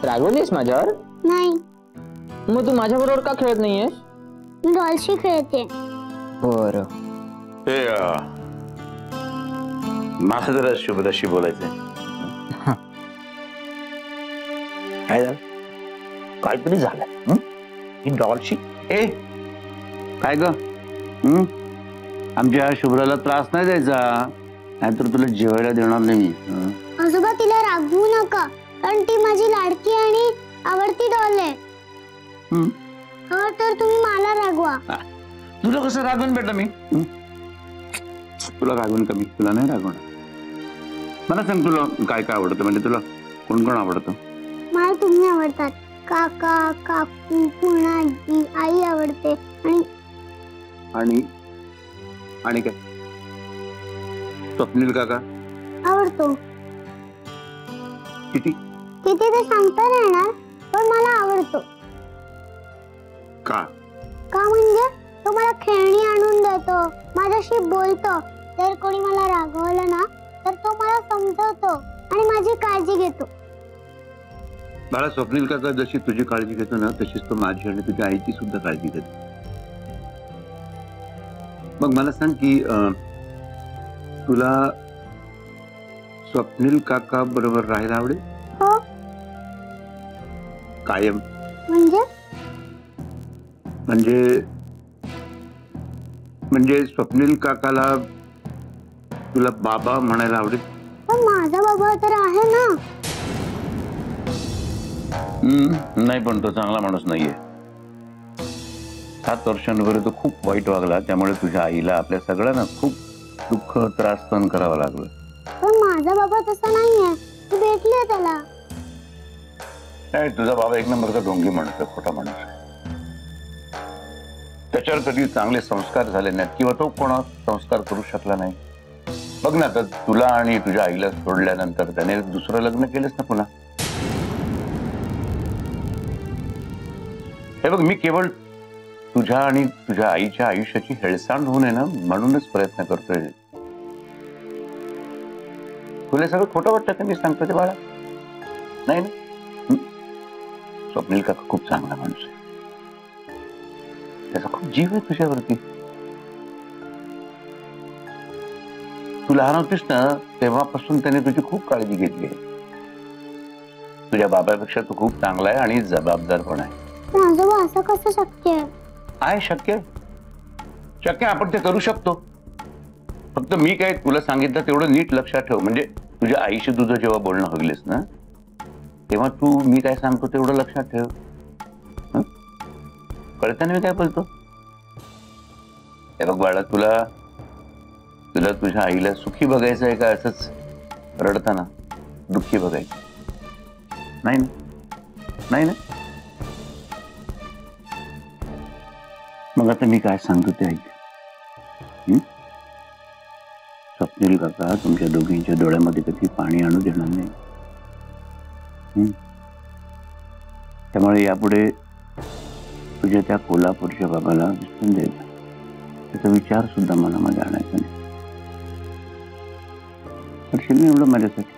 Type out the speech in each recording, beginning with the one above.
रागवलीस माझ्यावर? नाही. मग तू माझ्या बरोबर का खेळत नाहीयेस? मी डॉलशी खेळते. बरं. ते मला जरा शुभदाशी बोलायचंय. काय झालं? काहीतरी झालंय. ही डॉलशी ए काय ग? आमच्या शुभ्राला त्रास नाही द्यायचा, नाहीतर तुला जेवायला देणार नाही मी. आजोबा तिला रागवू नका, कारण ती माझी लाडकी आणि आवडती डॉल आहे. हो तर तुम्ही मला रागवा. तुला कसं रागवून भेटलं मी? तुला रागवून कमी, तुला नाही रागवणार. मला सांग तुला काय काय आवडतं, म्हणजे तुला कोण कोण आवडतं? मला तुम्ही आवडतात. काका, काकू, पुणाजी, आई आवडते. आणि आणि काय? स्वप्नील काका आवडतो. किती किती ते सांगता नाही येणार, पण मला आवडतो. का? का म्हणजे तो मला खेळणी आणून देतो, माझ्याशी बोलतो. जर कोणी मला रागवलं ना तर तो मला समजवतो आणि माझी काळजी घेतो. बाळा, स्वप्नील काका जशी तुझी काळजी घेतो ना, तशीच तो माझी आणि तुझ्या आईची सुद्धा काळजी घेतो. मग मला सांग की तुला स्वप्नील काका बरोबर राहायला आवडेल? हो. कायम? म्हणजे स्वप्नील काकाला तुला बाबा म्हणायला आवडेल? पण माझा बाबा तर आहे ना. नाही, पण तो चांगला माणूस नाहीये. 7 वर्षांवर तो खूप वाईट वागला, त्यामुळे तुझ्या आईला आपल्या सगळ्यांना खूप दुःख त्रास सहन करावा लागला. पण माझा बाबा तसा नाहीये. तू भेटले त्याला. नाही, तुझा बाबा एक नंबरचा ढोंगी माणूस आहे, खोटा माणूस आहे. त्याच्यावर कधी चांगले संस्कार झाले नाहीत किंवा तो कोणा संस्कार करू शकला नाही. बघ ना, तर तुला आणि तुझ्या आईला सोडल्यानंतर त्याने दुसरं लग्न केलंच ना पुन्हा. हे बघ, मी केवळ तुझ्या आणि तुझ्या आईच्या आयुष्याची हेळसांड होऊ नये ना म्हणूनच प्रयत्न करतोय. तुला सगळं खोटं वाटतं का मी सांगतो ते बाळा? नाही ना. स्वप्नील काका खूप चांगला माणूस आहे. त्याचा खूप जीव आहे तुझ्यावरती. तू लहान होतीस ना तेव्हापासून त्याने तुझी खूप काळजी घेतली आहे. तुझ्या बाबापेक्षा तू खूप चांगला आहे आणि जबाबदार पण आहे. पण आजोबा असं कसं शक्य आहे? आहे शक्य. आपण ते करू शकतो. फक्त मी काय तुला सांगितलं तेवढं नीट लक्षात ठेव. म्हणजे तुझ्या आईशी तुझं जेव्हा बोलणं होईलच ना तेव्हा तू मी काय सांगतो तेवढं लक्षात ठेव. कळतं ना मी काय बोलतो? हे बघ बाळा, तुला तुझ्या आईला सुखी बघायचं आहे का असंच रडताना दुःखी बघायचं? नाही ना. नाही ना. मग आता मी काय सांगतो ते ऐक. स्वप्नील काका तुमच्या दोघींच्या डोळ्यामध्ये कधी पाणी आणू देणार नाही. त्यामुळे यापुढे तुझ्या त्या कोल्हापूरच्या बाबाला विसरून द्यायचा, त्याचा विचार सुद्धा मनामध्ये आणायचा नाही. करशील ना एवढं माझ्यासाठी?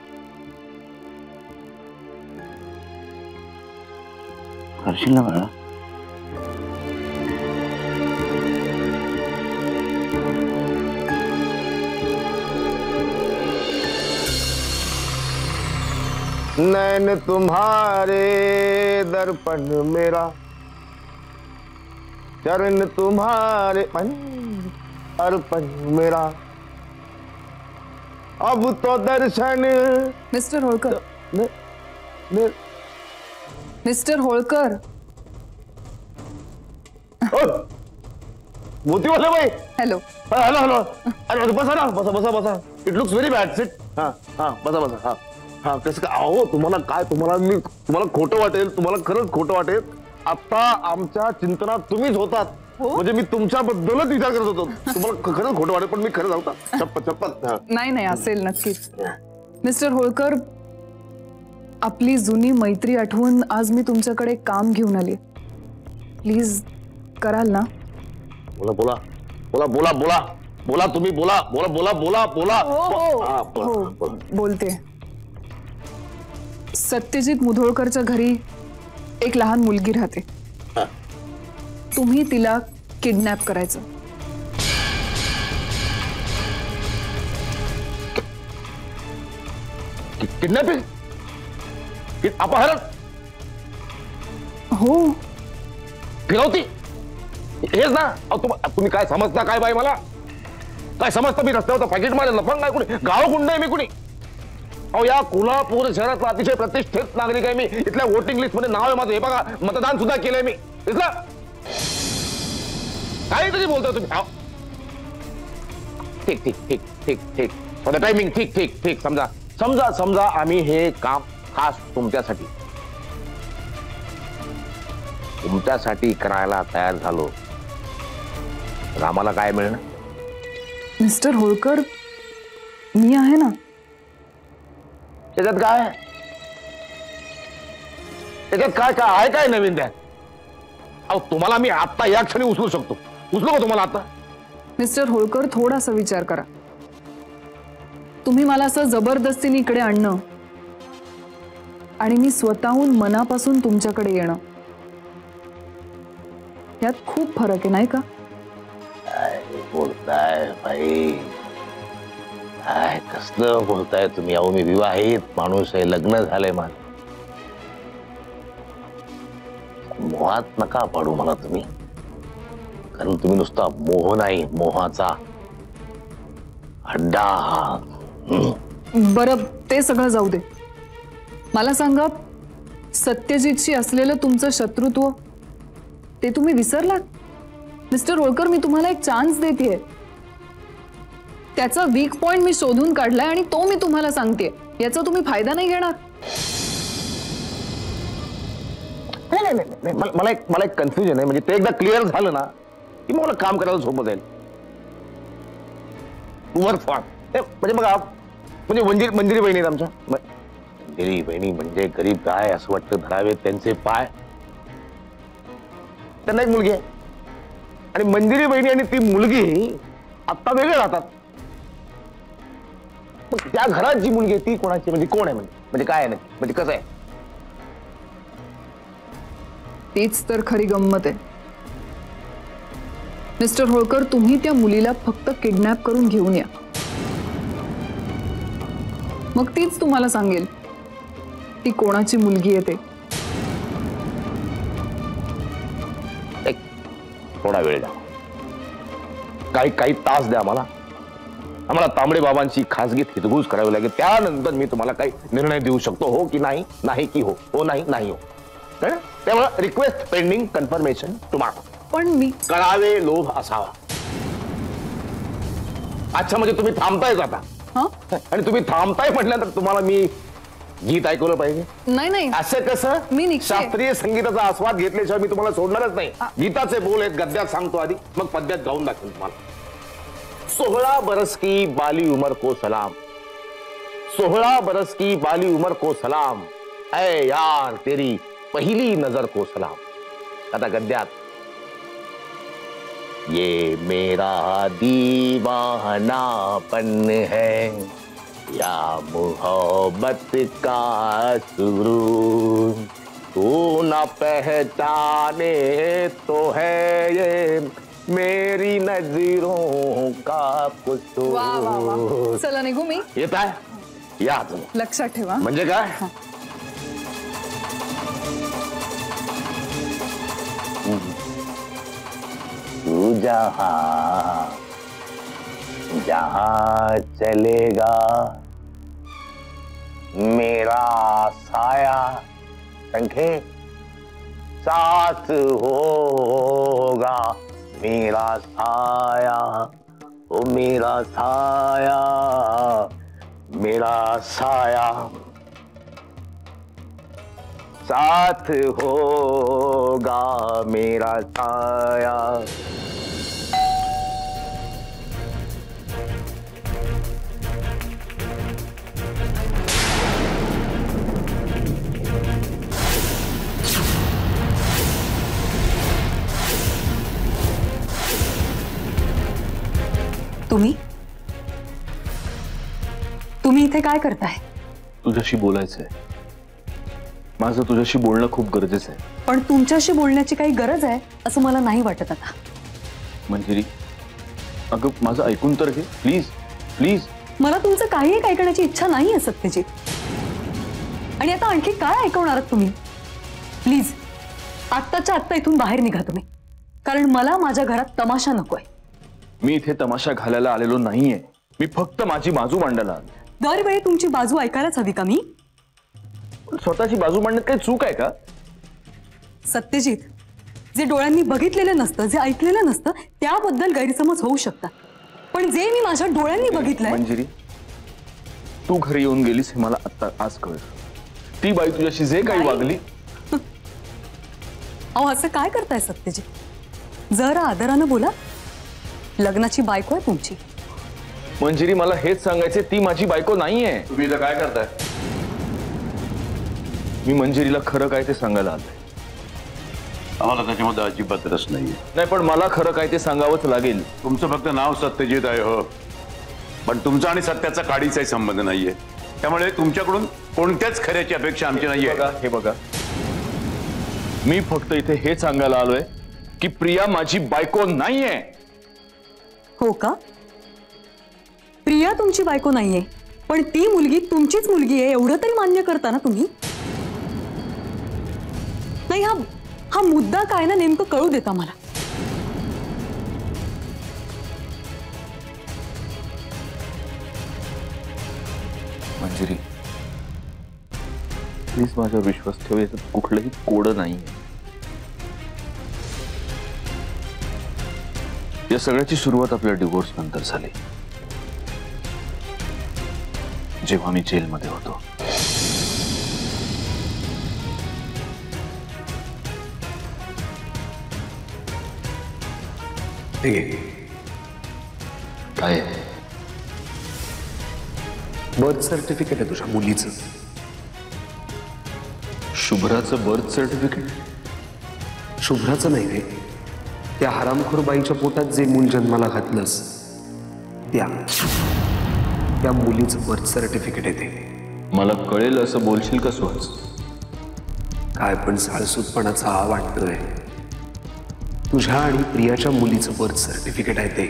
करशील ना बाळा? नैन तुम्हारे दर्पण मेरा, चरण तुम्हारे अर्पण मेरा, अब तो दर्शन. मिस्टर होळकर. मिस्टर होळकर. मोतीवाले बाई. हॅलो. Hello hello. अरे बसा ना, बसा बसा बसा. It looks very bad. Sit. हा हा बसा बसा. हा हा. कसं काय? अहो तुम्हाला खोटं वाटेल, तुम्हाला खरंच खोटं वाटेल. आता आमच्या चिंतनात तुम्हीच होतात. म्हणजे मी तुमच्याबद्दलच विचार करत होतो. तुम्हाला खरंच खोटं वाटेल पण मी खरंच होता. चप्पत. नाही असेल नक्कीच. मिस्टर होळकर, आपली जुनी मैत्री आठवून आज मी तुमच्याकडे काम घेऊन आली. प्लीज कराल ना? बोला बोला बोला बोला बोला बोला तुम्ही बोला बोला बोला बोला बोला. हो बोलते. सत्यजित मुधोळकरच्या घरी एक लहान मुलगी राहते. तुम्ही तिला किडनॅप करायचं. किडनॅपिंग, अपहरण, हो. फिरवती, हेच ना. तुम्ही काय समजता काय बाई? मला काय समजतं? मी रस्त्यावर पॅकेट मारेल लफंग काय? कुणी गावगुंड आहे मी? कुणी? अहो या कोल्हापूर शहरातला अतिशय प्रतिष्ठित नागरिक आहे मी. इथल्या वोटिंग लिस्ट मध्ये नाव आहे माझं. हे बघा, मतदान सुद्धा केलंय मी. दिसलं? काहीतरी बोलतोय तुम्ही. ठीक ठीक ठीक ठीक ठीक फॉर द टायमिंग. ठीक ठीक ठीक. समजा समजा समजा आम्ही हे काम खास तुमच्यासाठी करायला तयार झालो, तर आम्हाला काय मिळणार? मिस्टर होळकर, मी आहे ना. त्याच्यात काय? त्याच्यात काय काय आहे? काय नवीन त्यात? अहो तुम्हाला मी आता या क्षणी उचलू शकतो. उचलू का तुम्हाला आता? मिस्टर होळकर, थोडासा विचार करा. तुम्ही मला असं जबरदस्तीने इकडे आणणं आणि मी स्वतःहून मनापासून तुमच्याकडे येणं, यात खूप फरक आहे, नाही का? काय बोलताय बाई? काय कसलं बोलताय तुम्ही? अहो मी विवाहित माणूस आहे, लग्न झालंय माझं. मोहात नका पाडू मला तुम्ही, कारण तुम्ही नुसता मोह नाही, मोहाचा अड्डा आहात. बरं, ते सगळं जाऊ दे. मला सांगा, सत्यजितशी असलेलं तुमचं शत्रुत्व ते तुम्ही विसरलात? मिस्टर होळकर, मी तुम्हाला एक चान्स देतेय. त्याचा वीक पॉइंट मी शोधून काढलाय आणि तो मी तुम्हाला सांगतेय. याचा तुम्ही फायदा नाही घेणार? नाही, मला एक कन्फ्युजन आहे. म्हणजे ते एकदा क्लिअर झालं ना की मला काम करायला सोपं जाईल. म्हणजे बघा, म्हणजे मंजिरी बहिणी आमच्या. मंजिरी बहिणी म्हणजे गरीब गाय असं वाटतं धरावे त्यांचे पाय. त्यांना एक मुलगी आहे आणि मंजिरी बहिणी आणि ती मुलगी आता वेगळे राहतात. मग त्या घरात जी मुलगी आहे ती कोणाची? म्हणजे कोण आहे? म्हणजे काय आहे नक्की? म्हणजे कसं आहे? तीच तर खरी गंमत आहे. मिस्टर होळकर, तुम्ही त्या मुलीला फक्त किडनॅप करून घेऊन या, मग तीच तुम्हाला सांगेल ती कोणाची मुलगी आहे ते. थोडा वेळ द्या, काही तास द्या आम्हाला तांबडे बाबांची खासगीत हितगुज करावी लागेल. त्यानंतर मी तुम्हाला काही निर्णय देऊ शकतो. हो की नाही, नाही की हो, हो नाही, नाही हो. त्यामुळे रिक्वेस्ट पेंडिंग कन्फर्मेशन टुमारो. पण मी करावे लोभ असावा. अच्छा, म्हणजे तुम्ही थांबतायच आता? आणि तुम्ही थांबताय म्हटल्यानंतर तुम्हाला मी गीत ऐकवलं पाहिजे? नाही नाही, असं कसं? मी शास्त्रीय संगीताचा आस्वाद घेतल्याशिवाय मी तुम्हाला सोडणारच नाही. गीताचे बोल आहेत, गद्यात सांगतो आधी, मग पद्यात गाऊन दाखवेन तुम्हाला. 16 बरस की बाली उमर को सलाम, 16 बरस की बाली उमर को सलाम, ऐ यार तेरी पहली नजर को सलाम. आता गद्यात, ये मेरा दीवानापन है या मोहब्बत का सुरूर, तू न पहचाने तो है ये मेरी नजरों का कुसूर. चला निघू मी. येत आहे? या तुम्ही, लक्षात ठेवा. म्हणजे काय? तू जहां जहां चलेगा मेरा साया संखे साथ होगा मेरा साया, ओ मेरा साया, मेरा साया साथ होगा मेरा साया. तुम्ही इथे काय करताय? तुझ्याशी बोलायचंय. माझं तुझ्याशी बोलणं खूप गरजेचं आहे. पण तुमच्याशी बोलण्याची काही गरज आहे असं मला नाही वाटत आता. मंजिरी, अगं माझं ऐकून तर घे प्लीज प्लीज. मला तुमचं काही एक ऐकण्याची इच्छा नाही आहे सत्यजित. आणि आता आणखी काय ऐकवणार आहात तुम्ही? प्लीज आत्ताच्या आत्ता इथून बाहेर निघा तुम्ही, कारण मला माझ्या घरात तमाशा नकोय. मी इथे तमाशा घालायला आलेलो नाहीये. मी फक्त माझी बाजू मांडायला आलो. दरवेळी तुमची बाजू ऐकायलाच हवी का मी? स्वतःची बाजू मांडण्यात काही चूक आहे का? सत्यजित, जे डोळ्यांनी बघितलेलं नसतं, जे ऐकलेलं नसतं त्याबद्दल गैरसमज होऊ शकतात, पण जे मी माझ्या डोळ्यांनी बघितलंय. मंजिरी, तू घरी येऊन गेलीस हे मला आता आज कळलं. ती बाई तुझ्याशी जे काही वागली. अहो असं काय करताय सत्यजित? जरा आदरानं बोला. लग्नाची बायको आहे तुमची. मंजिरी, मला हेच सांगायचे, ती माझी बायको नाहीये. तुम्ही इथं काय करताय? मी मंजिरीला खरं काय ते सांगायला आलोय. आम्हाला त्याच्यामध्ये अजिबात रस नाहीये. नाही, पण मला खरं काय ते सांगावंच लागेल. तुमचं फक्त नाव सत्यजित आहे हो, पण तुमचा आणि सत्याचा काडीचाही संबंध नाहीये. त्यामुळे तुमच्याकडून कोणत्याच खऱ्याची अपेक्षा आमची नाहीये. हे बघा, मी फक्त इथे हे सांगायला आलोय की प्रिया माझी बायको नाहीये. हो का? प्रिया तुमची बायको नाहीये, पण ती मुलगी तुमचीच मुलगी आहे एवढं तरी मान्य करता ना तुम्ही? नाही, हा मुद्दा काय ना नेमकं कळू देता मला. मंजिरी, प्लीज माझ्यावर विश्वास ठेव. याच्यात कुठलंही कोड नाहीये. या सगळ्याची सुरुवात आपल्या डिवोर्स नंतर झाली, जेव्हा मी जेलमध्ये होतो. काय बर्थ सर्टिफिकेट आहे तुझ्या मुलीचं. शुभ्राचं बर्थ सर्टिफिकेट? शुभ्राचं नाही रे, त्या हरामखोर बाईच्या पोटात जे मूल जन्माला घातलंस त्या मुलीचं बर्थ सर्टिफिकेट आहे ते. मला कळेल असं बोलशील का सुहास? काय पण साळसूतपणाचा हा वाटतोय. तुझ्या आणि प्रियाच्या मुलीचं बर्थ सर्टिफिकेट आहे ते.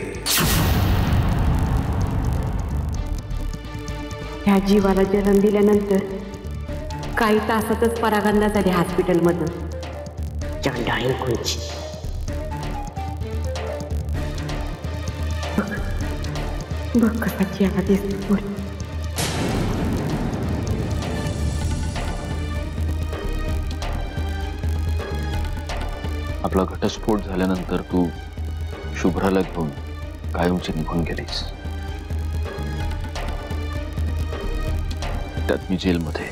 ह्या जीवाला जन्म दिल्यानंतर काही तासातच परागंदा झाली हॉस्पिटलमधून. चांडाळी कोणची. बघ कसा चेहरा दिसतो. आपला घटस्फोट झाल्यानंतर तू शुभ्राला घेऊन कायमची निघून गेलीस. त्यात मी जेलमध्ये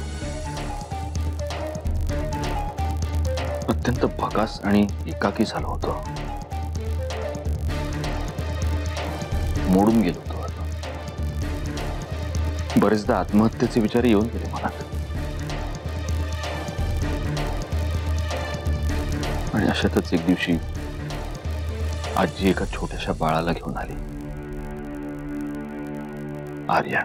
अत्यंत भकास आणि एकाकी झालो होतो. मोडून गेलो होतो. बरेचदा आत्महत्येचे विचार येऊन गेले मनात. आणि अशातच एक दिवशी आजी एका छोट्याशा बाळाला घेऊन आली. आर्या.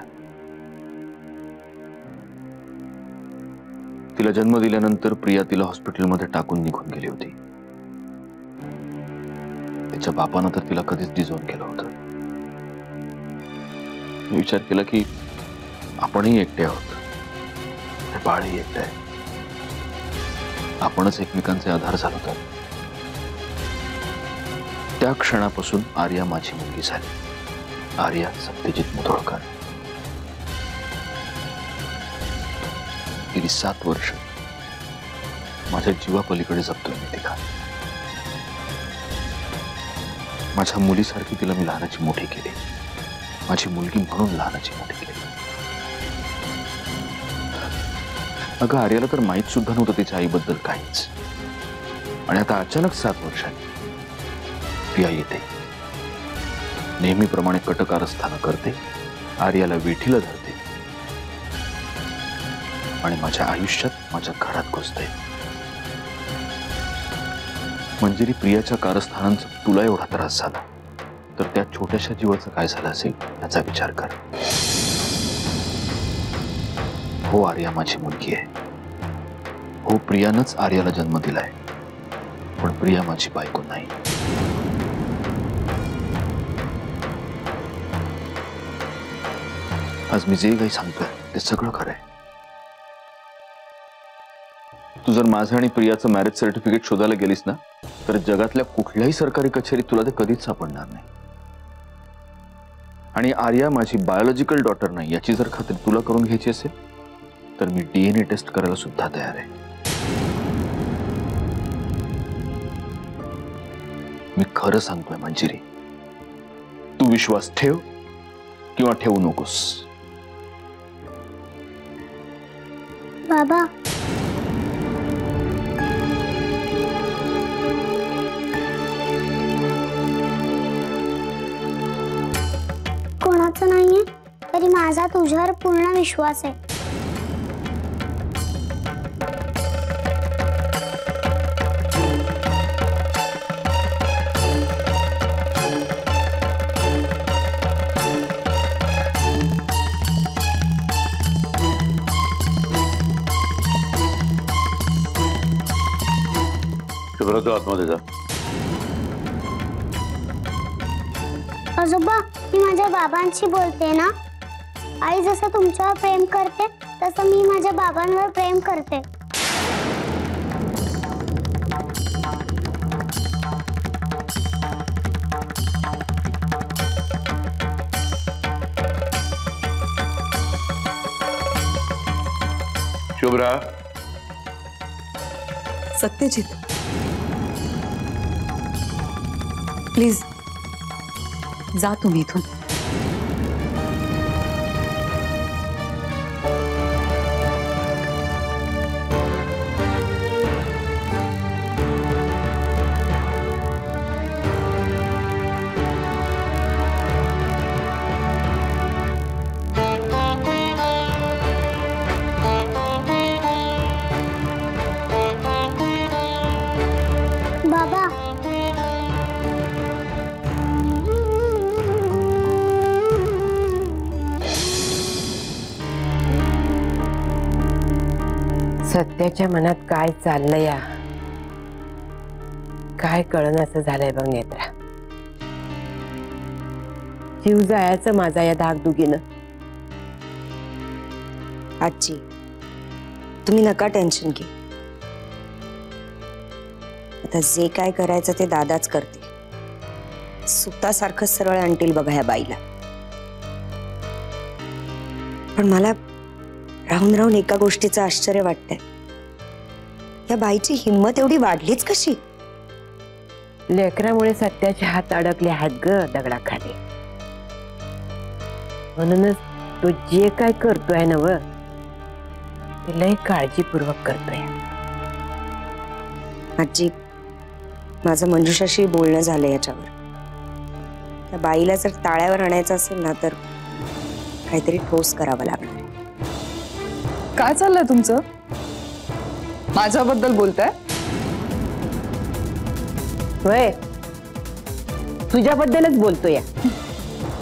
तिला जन्म दिल्यानंतर प्रिया तिला हॉस्पिटलमध्ये टाकून निघून गेली होती. तिच्या बापानं तर तिला कधीच डिझोन केलं होतं. विचार केला की आपणही एकटे आहोत, हे बाळही एकटे आहे. आपणच एकमेकांचे आधार झालो तर. त्या क्षणापासून आर्या माझी मुलगी झाली. आर्या सत्यजित मुधोळकर. गेली 7 वर्ष माझ्या जीवापलीकडे जपतोय मी तिला. माझ्या मुलीसारखी तिला मी लहानाची मोठी केली. माझी मुलगी म्हणून लहानाची मोठी केली. अगं आर्याला तर माहित सुद्धा नव्हतं तिच्या आईबद्दल काहीच. आणि आता अचानक 7 वर्षांनी प्रिया येते. नेहमीप्रमाणे कटकारस्थानं करते, आर्याला वेठीला धरते आणि माझ्या आयुष्यात, माझ्या घरात घुसते. मंजिरी, प्रियाच्या कारस्थानांचा तुला एवढा त्रास झाला तर त्या छोट्याशा जीवाचं काय झालं असेल याचा विचार कर. हो आर्या माझी मुलगी आहे. हो, प्रियानंच आर्याला जन्म दिलाय, पण प्रिया माझी बायको नाही. आज मी जे काही सांगतोय ते सगळं खरंय. तू जर माझं आणि प्रियाचं मॅरेज सर्टिफिकेट शोधायला गेलीस ना, तर जगातल्या कुठल्याही सरकारी कचेरीत तुला ते कधीच सापडणार नाही. आणि आर्या माझी बायोलॉजिकल डॉटर नाही याची जर खात्री तुला करून घ्यायची असेल तर मी DNA टेस्ट करायला सुद्धा तयार आहे. मी खरं सांगतोय मंजिरी, तू विश्वास ठेव किंवा ठेवू नकोस. बाबा, कोणाचं नाहीये तरी माझा तुझ्यावर पूर्ण विश्वास आहे. शुभ्रा, तू आतमध्ये जा. आजोबा, मी माझ्या बाबांशी बोलते ना. आई जसं तुमच्यावर प्रेम करते तसं मी माझ्या बाबांवर प्रेम करते. शुभ्रा, सत्यजित, प्लीज जा तुम्ही इथून. बाबा, सत्याच्या मनात काय चाललंय या, काय कळणं झालंय बघ नेत्रा. जीव जायचं माझा या धाकधुकीनं. आजी, तुम्ही नका टेन्शन घे. आता जे काय करायचं ते दादाच करतील. सुतासारखं सरळ आणतील बघा ह्या बाईला. पण मला राहून राहून एका गोष्टीचं आश्चर्य वाटतंय, या बाईची हिंमत एवढी वाढलीच कशी? लेकरामुळे सत्याचे हात अडकले आहेत ग दगडाखाली. म्हणूनच तो जे काय करतोय ना व ते लय काळजीपूर्वक करतोय. आजी, माझं मंजुषाशी बोलणं झालं याच्यावर. त्या बाईला जर ताळ्यावर आणायचं असेल ना तर काहीतरी ठोस करावं लागणार. काय चाललंय तुमचं? माझ्याबद्दल बोलताय? होय, तुझ्याबद्दलच बोलतोय.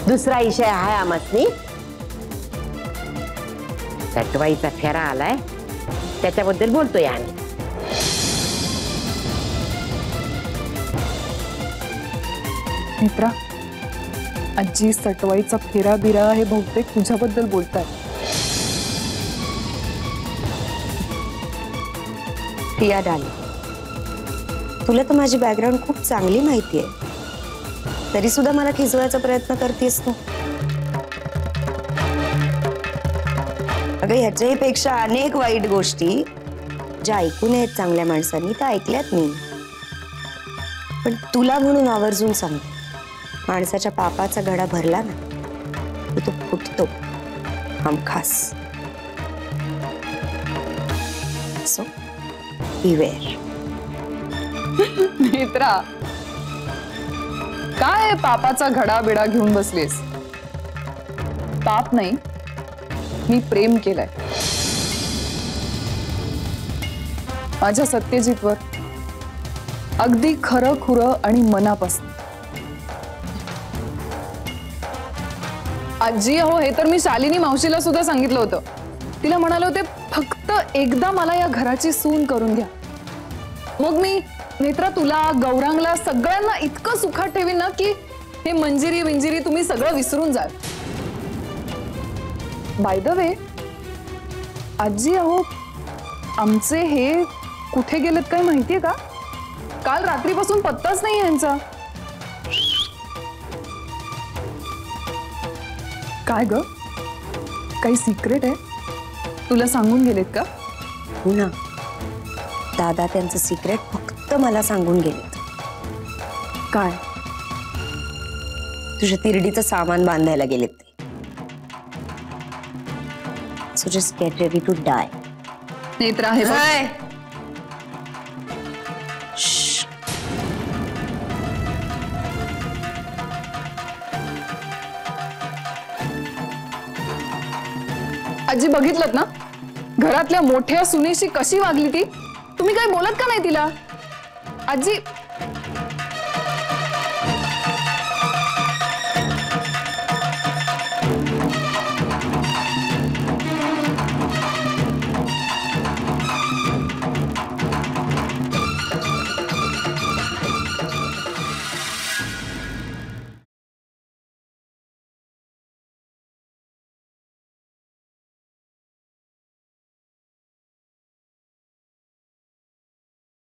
दुसरा विषय आहे आमसनी. सटवाईचा फेरा आलाय त्याच्याबद्दल बोलतोय आम्ही. मित्रा, आजी सटवाईचा फेरा बिरा हे बहुतेक तुझ्याबद्दल बोलताय. प्रिया डाली, तुला तर माझी बॅकग्राऊंड खूप चांगली माहिती आहे, तरी सुद्धा मला खिजवायचा प्रयत्न करतेस तू. अगं, ह्याच्याही पेक्षा अनेक वाईट गोष्टी ज्या ऐकू नयेत चांगल्या माणसांनी त्या ऐकल्यात मी. पण तुला म्हणून आवर्जून सांगते, माणसाच्या पापाचा घडा भरला ना की तो फुटतो हमखास. So beware. मित्रा, काय पापाचा घडा बिडा घेऊन बसलीस? पाप नाही, मी प्रेम केलंय माझ्या सत्यजितवर, अगदी खरं खुरं आणि मनापासून. आजी, अहो हे तर मी शालिनी मावशीला सुद्धा सांगितलं होतं. तिला म्हणाले होते फक्त एकदा मला या घराची सून करून घ्या, मग मी नेत्रा तुला गौरांगला सगळ्यांना इतकं सुखात ठेवीन ना की हे मंजिरी विंजिरी तुम्ही सगळं विसरून जाल. बाय द वे आजी, अहो आमचे हे कुठे गेलेत काय माहितीये का? काल रात्रीपासून पत्ताच नाही यांचा. काय ग, काही सिक्रेट आहे? तुला सांगून गेलेत का? हो ना, दादा त्यांचं सिक्रेट फक्त मला सांगून गेलेत. काय? तुझ्या तिरडीचं सामान बांधायला गेलेत ते. So just get ready to die. Netra हे बघ. आजी बघितलं ना घरातल्या मोठ्या सुनेशी कशी वागली ती? तुम्ही काय बोलत का नाही तिला? आजी